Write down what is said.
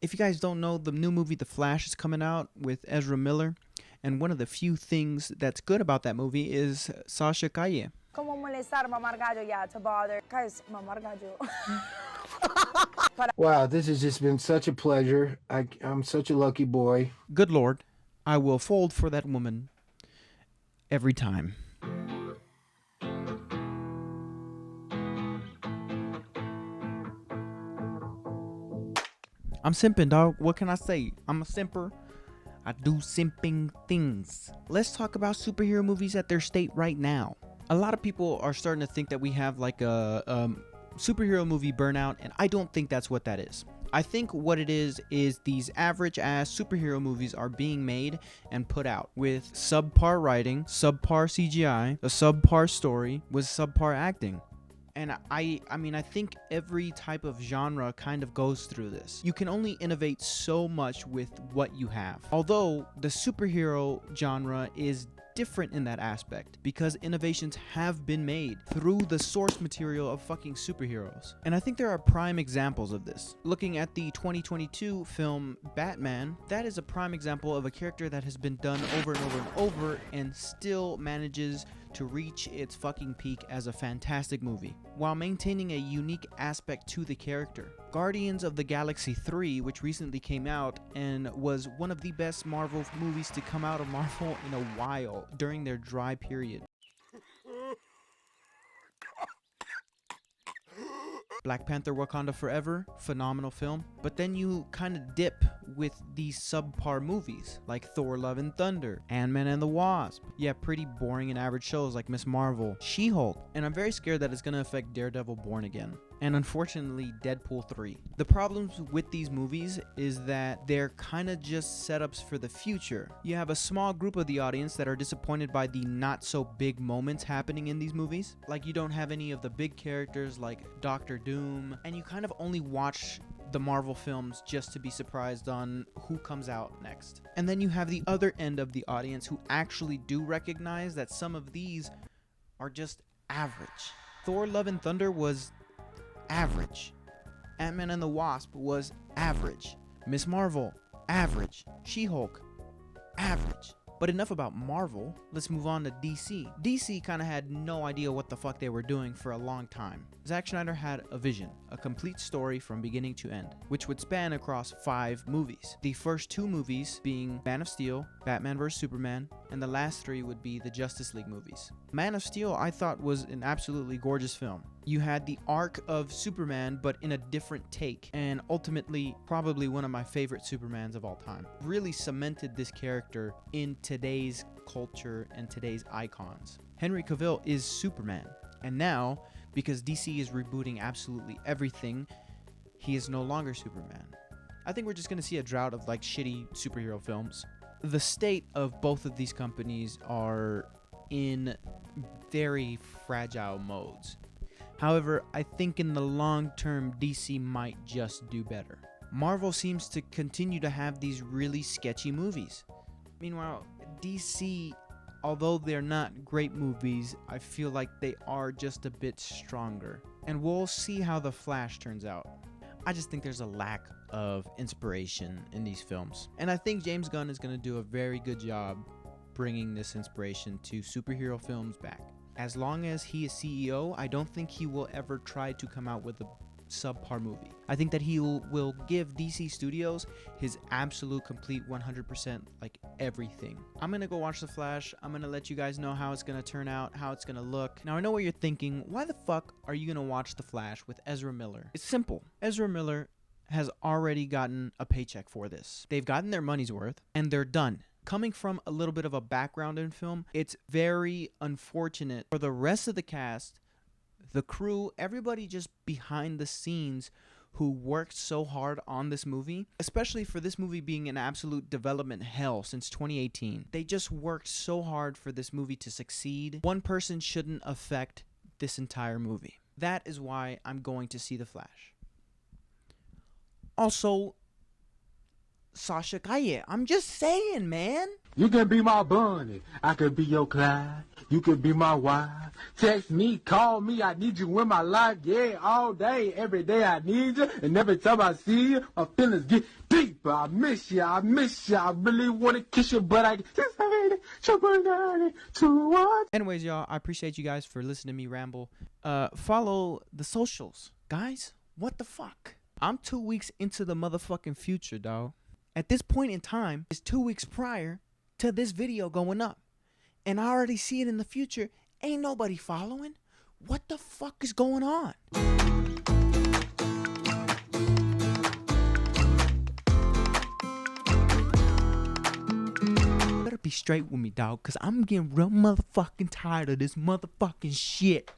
If you guys don't know, the new movie The Flash is coming out with Ezra Miller, and one of the few things that's good about that movie is Sasha Calle. Como molestar mamar gallo, yeah, to bother. Guys, mamar gallo. Wow, this has just been such a pleasure. I'm such a lucky boy. Good Lord, I will fold for that woman every time. I'm simping, dog. What can I say? I'm a simper. I do simping things. Let's talk about superhero movies at their state right now. A lot of people are starting to think that we have like a superhero movie burnout, and I don't think that's what that is. I think what it is these average ass superhero movies are being made and put out with subpar writing, subpar CGI, a subpar story with subpar acting. And I mean, I think every type of genre kind of goes through this. You can only innovate so much with what you have. Although the superhero genre is different in that aspect because innovations have been made through the source material of fucking superheroes. And I think there are prime examples of this. Looking at the 2022 film Batman, that is a prime example of a character that has been done over and over and over and still manages to reach its fucking peak as a fantastic movie, while maintaining a unique aspect to the character. Guardians of the Galaxy 3, which recently came out and was one of the best Marvel movies to come out of Marvel in a while during their dry period. Black Panther Wakanda Forever, phenomenal film. But then you kind of dip with these subpar movies like Thor Love and Thunder, Ant-Man and the Wasp. Yeah, pretty boring and average shows like Miss Marvel, She-Hulk. And I'm very scared that it's going to affect Daredevil Born Again. And unfortunately, Deadpool 3. The problems with these movies is that they're kind of just setups for the future. You have a small group of the audience that are disappointed by the not so big moments happening in these movies. Like you don't have any of the big characters like Doctor Doom, and you kind of only watch the Marvel films just to be surprised on who comes out next. And then you have the other end of the audience who actually do recognize that some of these are just average. Thor Love and Thunder was average. Ant-Man and the Wasp was average. Miss Marvel, average. She-Hulk, average. But enough about Marvel, let's move on to DC. DC kind of had no idea what the fuck they were doing for a long time. Zack Snyder had a vision, a complete story from beginning to end, which would span across 5 movies. The first 2 movies being Man of Steel, Batman vs Superman, and the last 3 would be the Justice League movies. Man of Steel I thought was an absolutely gorgeous film. You had the arc of Superman, but in a different take, and ultimately probably one of my favorite Supermans of all time. Really cemented this character in today's culture and today's icons. Henry Cavill is Superman, and now, because DC is rebooting absolutely everything, he is no longer Superman. I think we're just going to see a drought of like shitty superhero films. The state of both of these companies are in very fragile modes. However, I think in the long term, DC might just do better. Marvel seems to continue to have these really sketchy movies. Meanwhile, DC, although they're not great movies, I feel like they are just a bit stronger. And we'll see how The Flash turns out. I just think there's a lack of inspiration in these films. And I think James Gunn is going to do a very good job bringing this inspiration to superhero films back. As long as he is CEO, I don't think he will ever try to come out with a subpar movie. I think that he will give DC Studios his absolute complete 100% like everything. I'm gonna go watch The Flash. I'm gonna let you guys know how it's gonna turn out, how it's gonna look. Now I know what you're thinking, why the fuck are you gonna watch The Flash with Ezra Miller? It's simple. Ezra Miller has already gotten a paycheck for this. They've gotten their money's worth and they're done. Coming from a little bit of a background in film, it's very unfortunate for the rest of the cast, the crew, everybody just behind the scenes who worked so hard on this movie, especially for this movie being an absolute development hell since 2018. They just worked so hard for this movie to succeed. One person shouldn't affect this entire movie. That is why I'm going to see The Flash. Also, Sasha Calle. I'm just saying, man. You can be my bunny, I could be your Clyde, you could be my wife. Text me, call me, I need you in my life, yeah, all day, every day I need you, and every time I see you, my feelings get deeper. I miss you, I really want to kiss you, but I just hate it, to what? Anyways, y'all, I appreciate you guys for listening to me ramble. Follow the socials. Guys, what the fuck? I'm 2 weeks into the motherfucking future, dawg. At this point in time, it's 2 weeks prior to this video going up. And I already see it in the future. Ain't nobody following. What the fuck is going on? Better be straight with me, dog, because I'm getting real motherfucking tired of this motherfucking shit.